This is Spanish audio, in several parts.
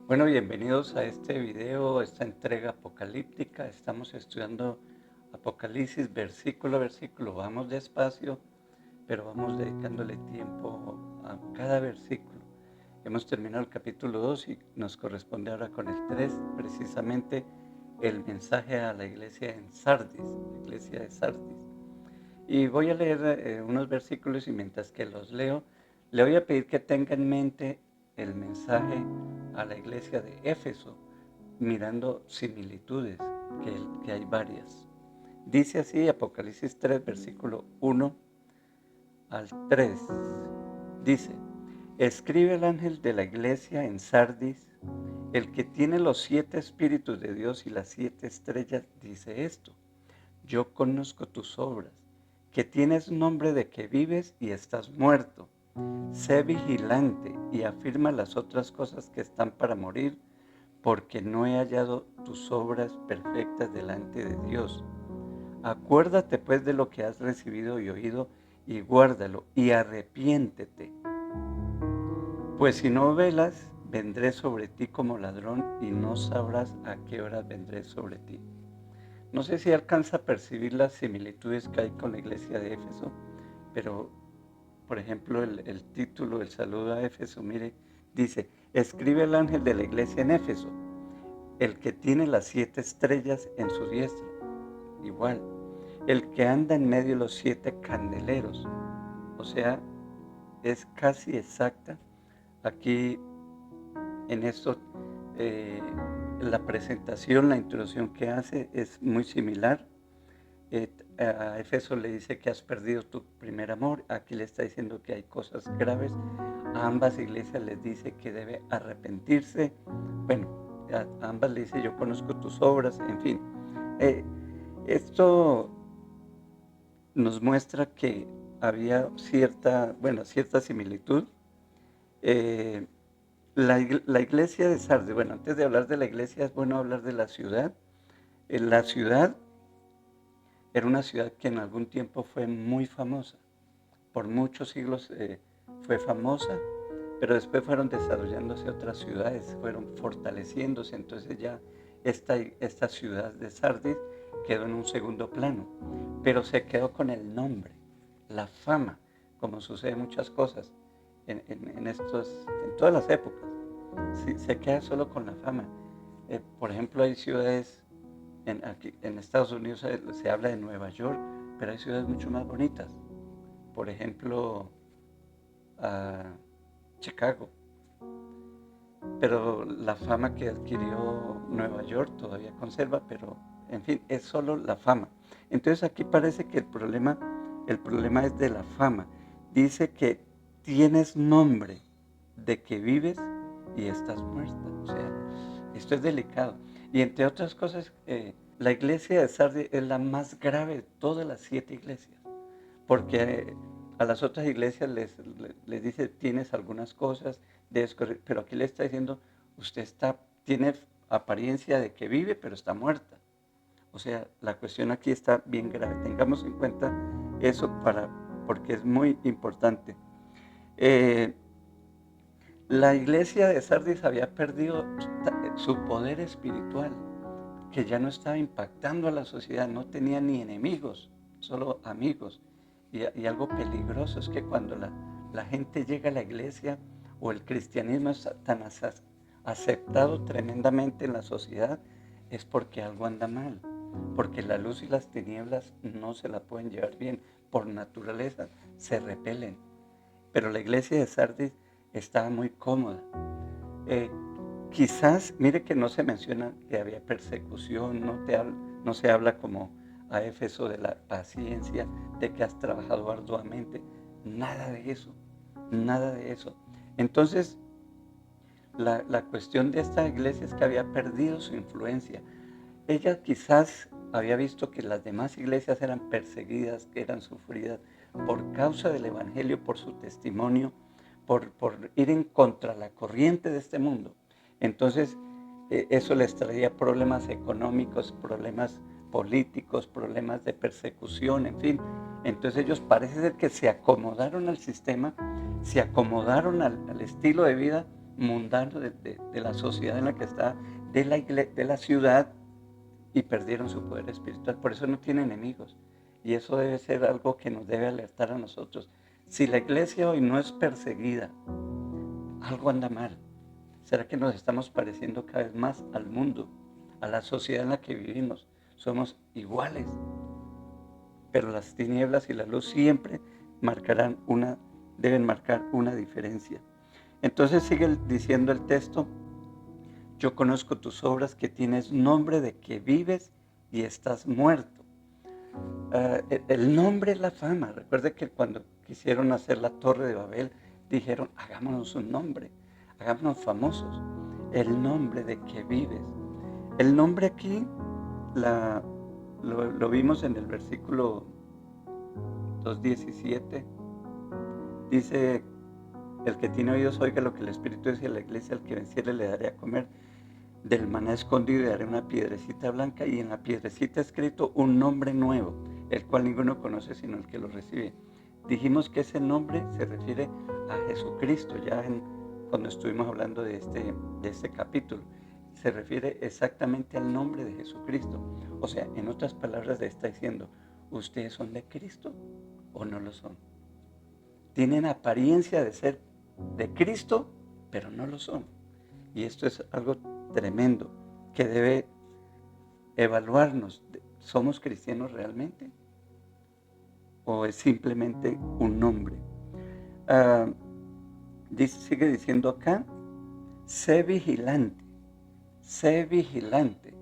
Bueno, bienvenidos a este video, esta entrega apocalíptica. Estamos estudiando Apocalipsis versículo a versículo. Vamos despacio, pero vamos dedicándole tiempo a cada versículo. Hemos terminado el capítulo 2 y nos corresponde ahora con el 3, precisamente el mensaje a la iglesia en Sardis, la iglesia de Sardis. Y voy a leer unos versículos y mientras que los leo, le voy a pedir que tenga en mente el mensaje a la iglesia de Éfeso, mirando similitudes, que hay varias. Dice así Apocalipsis 3, versículo 1 al 3. Dice, escribe el ángel de la iglesia en Sardis, el que tiene los 7 espíritus de Dios y las 7 estrellas, dice esto. Yo conozco tus obras, que tienes nombre de que vives y estás muerto. Sé vigilante y afirma las otras cosas que están para morir, porque no he hallado tus obras perfectas delante de Dios. Acuérdate pues de lo que has recibido y oído, y guárdalo, y arrepiéntete. Pues si no velas, vendré sobre ti como ladrón, y no sabrás a qué horas vendré sobre ti. No sé si alcanza a percibir las similitudes que hay con la iglesia de Éfeso, pero, por ejemplo, el título del saludo a Éfeso, mire, dice, escribe el ángel de la iglesia en Éfeso, el que tiene las 7 estrellas en su diestra. Igual, el que anda en medio de los 7 candeleros. O sea, es casi exacta. Aquí, en esto, eh, la presentación, la introducción que hace es muy similar. A Efeso le dice que has perdido tu primer amor, aquí le está diciendo que hay cosas graves, a ambas iglesias les dice que debe arrepentirse, bueno, a ambas le dice yo conozco tus obras, en fin. Eh, Esto nos muestra que había cierta similitud. Eh, la iglesia de Sardis, bueno, antes de hablar de la iglesia es bueno hablar de la ciudad. La ciudad era una ciudad que en algún tiempo fue muy famosa. Por muchos siglos fue famosa, pero después fueron desarrollándose otras ciudades, fueron fortaleciéndose, entonces ya esta ciudad de Sardis quedó en un segundo plano, pero se quedó con el nombre, la fama, como sucede muchas cosas en todas las épocas. Sí, se queda solo con la fama. Por ejemplo, hay ciudades, aquí, en Estados Unidos se habla de Nueva York, pero hay ciudades mucho más bonitas. Por ejemplo, a Chicago. Pero la fama que adquirió Nueva York todavía conserva, pero en fin, es solo la fama. Entonces aquí parece que el problema es de la fama. Dice que tienes nombre de que vives y estás muerta. O sea, esto es delicado. Y entre otras cosas, la iglesia de Sardis es la más grave de todas las 7 iglesias, porque a las otras iglesias les dice, tienes algunas cosas, pero aquí le está diciendo, tiene apariencia de que vive, pero está muerta. O sea, la cuestión aquí está bien grave. Tengamos en cuenta eso porque es muy importante. Eh, la iglesia de Sardis había perdido su poder espiritual, que ya no estaba impactando a la sociedad, no tenía ni enemigos, solo amigos. Y algo peligroso es que cuando la gente llega a la iglesia o el cristianismo es tan aceptado tremendamente en la sociedad, es porque algo anda mal, porque la luz y las tinieblas no se la pueden llevar bien, por naturaleza se repelen. Pero la iglesia de Sardis estaba muy cómoda. Eh, Quizás, mire que no se menciona que había persecución, no se habla como a Éfeso de la paciencia, de que has trabajado arduamente, nada de eso, nada de eso. Entonces, la cuestión de esta iglesia es que había perdido su influencia. Ella quizás había visto que las demás iglesias eran perseguidas, que eran sufridas por causa del Evangelio, por su testimonio, por ir en contra la corriente de este mundo. Entonces, eso les traía problemas económicos, problemas políticos, problemas de persecución, en fin. Entonces ellos parece ser que se acomodaron al sistema, se acomodaron al estilo de vida mundano de la sociedad en la que está, de la ciudad, y perdieron su poder espiritual. Por eso no tiene enemigos. Y eso debe ser algo que nos debe alertar a nosotros. Si la iglesia hoy no es perseguida, algo anda mal. ¿Será que nos estamos pareciendo cada vez más al mundo, a la sociedad en la que vivimos? Somos iguales, pero las tinieblas y la luz siempre deben marcar una diferencia. Entonces sigue diciendo el texto: yo conozco tus obras, que tienes nombre de que vives y estás muerto. El nombre es la fama. Recuerde que cuando quisieron hacer la Torre de Babel, dijeron: hagámonos un nombre, hagámonos famosos. El nombre de que vives. El nombre aquí lo vimos en el versículo 2:17. Dice: el que tiene oídos oiga lo que el Espíritu dice a la iglesia: al que venciere le daré a comer del maná escondido y daré una piedrecita blanca, y en la piedrecita escrito un nombre nuevo, el cual ninguno conoce sino el que lo recibe. Dijimos que ese nombre se refiere a Jesucristo, cuando estuvimos hablando de este capítulo. Se refiere exactamente al nombre de Jesucristo. O sea, en otras palabras le está diciendo: ¿ustedes son de Cristo o no lo son? Tienen apariencia de ser de Cristo, pero no lo son. Y esto es algo tremendo que debe evaluarnos. ¿Somos cristianos realmente? ¿O es simplemente un nombre? Sigue diciendo acá: sé vigilante, sé vigilante.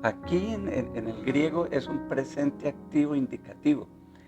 Aquí en el griego es un presente activo indicativo.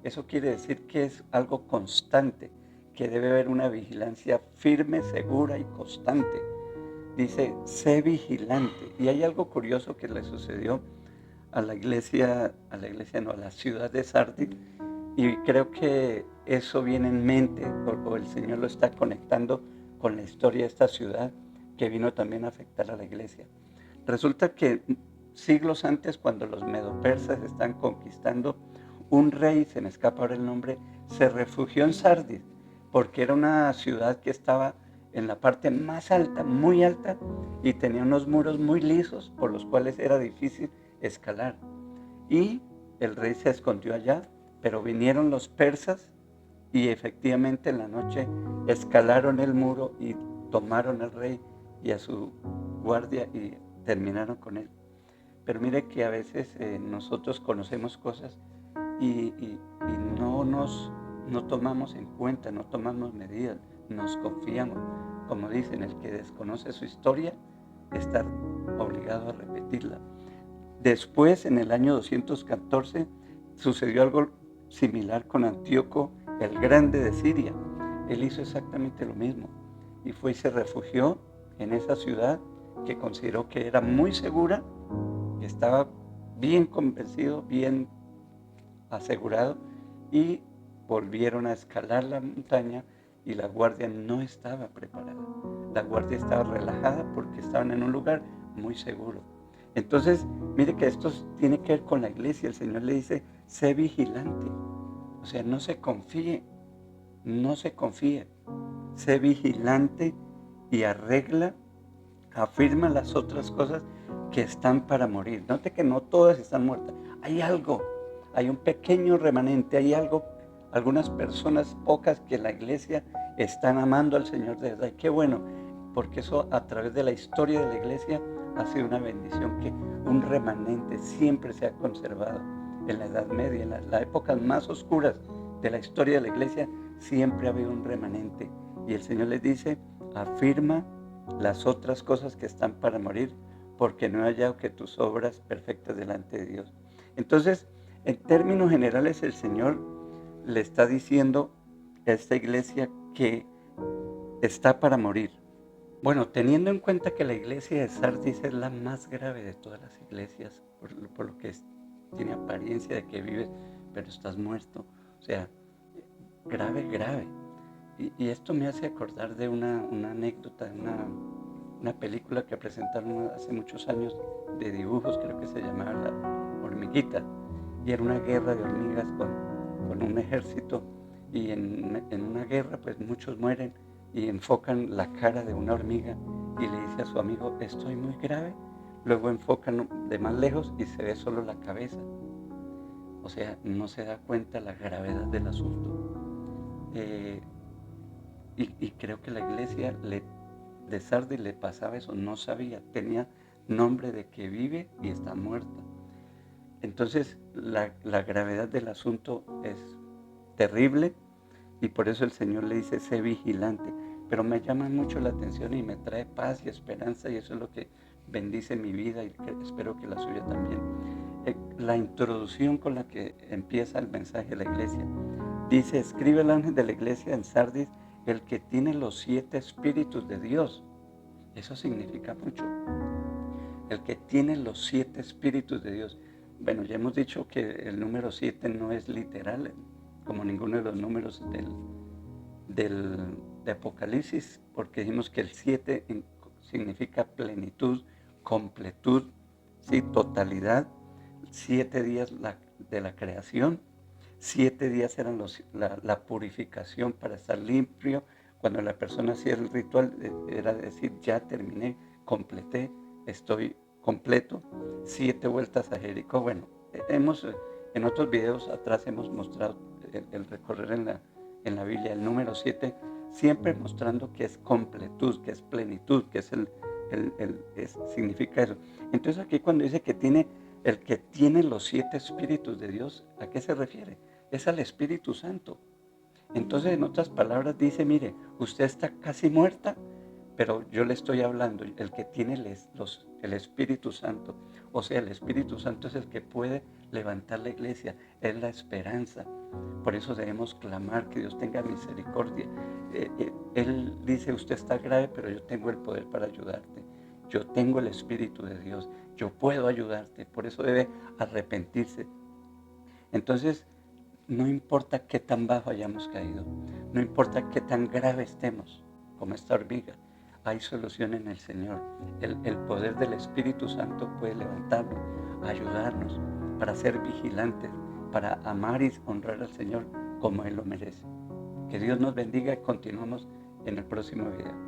Eso quiere decir que es algo constante, que debe haber una vigilancia firme, segura y constante. Dice: sé vigilante. Y hay algo curioso que le sucedió a la ciudad de Sardis, y creo que eso viene en mente, o el Señor lo está conectando con la historia de esta ciudad, que vino también a afectar a la iglesia. Resulta que siglos antes, cuando los medopersas están conquistando, un rey, se me escapa ahora el nombre, se refugió en Sardis, porque era una ciudad que estaba en la parte más alta, muy alta, y tenía unos muros muy lisos por los cuales era difícil escalar. Y el rey se escondió allá, pero vinieron los persas y efectivamente en la noche escalaron el muro y tomaron al rey y a su guardia y terminaron con él. Pero mire que a veces nosotros conocemos cosas y no tomamos en cuenta, no tomamos medidas, nos confiamos. Como dicen: el que desconoce su historia está obligado a repetirla. Después, en el año 214, sucedió algo similar con Antíoco el Grande de Siria. Él hizo exactamente lo mismo y fue y se refugió en esa ciudad que consideró que era muy segura, que estaba bien convencido, bien asegurado, y volvieron a escalar la montaña y la guardia no estaba preparada. La guardia estaba relajada porque estaban en un lugar muy seguro. Entonces, mire que esto tiene que ver con la iglesia. El Señor le dice: sé vigilante. O sea, no se confíe, no se confíe. Sé vigilante y afirma las otras cosas que están para morir. Note que no todas están muertas. Hay algo, hay un pequeño remanente, hay algo, algunas personas pocas que en la iglesia están amando al Señor de verdad. Y qué bueno, porque eso a través de la historia de la iglesia ha sido una bendición, que un remanente siempre se ha conservado. En la Edad Media, en las épocas más oscuras de la historia de la iglesia, siempre ha habido un remanente. Y el Señor les dice: afirma las otras cosas que están para morir, porque no he hallado que tus obras perfectas delante de Dios. Entonces, en términos generales, el Señor le está diciendo a esta iglesia que está para morir. Bueno, teniendo en cuenta que la iglesia de Sardis es la más grave de todas las iglesias, por lo que tiene apariencia de que vives, pero estás muerto. O sea, grave, grave. Y esto me hace acordar de una anécdota, de una película que presentaron hace muchos años de dibujos, creo que se llamaba La Hormiguita, y era una guerra de hormigas con un ejército, y en una guerra pues muchos mueren, y enfocan la cara de una hormiga y le dice a su amigo, estoy muy grave. Luego enfocan de más lejos y se ve solo la cabeza. O sea, no se da cuenta la gravedad del asunto. Y creo que la iglesia de Sardis le pasaba eso, no sabía, tenía nombre de que vive y está muerta. Entonces, la gravedad del asunto es terrible y por eso el Señor le dice, sé vigilante. Pero me llama mucho la atención y me trae paz y esperanza y eso es lo que bendice mi vida y espero que la suya también. La introducción con la que empieza el mensaje de la iglesia. Dice, escribe el ángel de la iglesia en Sardis, el que tiene los 7 espíritus de Dios. Eso significa mucho. El que tiene los 7 espíritus de Dios. Bueno, ya hemos dicho que el número 7 no es literal, como ninguno de los números de Apocalipsis, porque dijimos que el 7 significa plenitud, completud, ¿sí? Totalidad. 7 días de la creación, 7 días eran la purificación para estar limpio. Cuando la persona hacía el ritual, era decir, ya terminé, completé, estoy completo. 7 vueltas a Jericó. Bueno, en otros videos atrás hemos mostrado el recorrer en la Biblia, el número 7, siempre mostrando que es completud, que es plenitud, que significa eso. Entonces aquí cuando dice que el que tiene los 7 espíritus de Dios, ¿a qué se refiere? Es al Espíritu Santo. Entonces, en otras palabras, dice, mire, usted está casi muerta, pero yo le estoy hablando, el que tiene el Espíritu Santo. O sea, el Espíritu Santo es el que puede levantar la iglesia, es la esperanza. Por eso debemos clamar que Dios tenga misericordia. Él dice, usted está grave, pero yo tengo el poder para ayudarte. Yo tengo el Espíritu de Dios, yo puedo ayudarte. Por eso debe arrepentirse. Entonces, no importa qué tan bajo hayamos caído, no importa qué tan grave estemos, como esta hormiga, hay solución en el Señor. El poder del Espíritu Santo puede levantarnos, ayudarnos para ser vigilantes, para amar y honrar al Señor como Él lo merece. Que Dios nos bendiga y continuamos en el próximo video.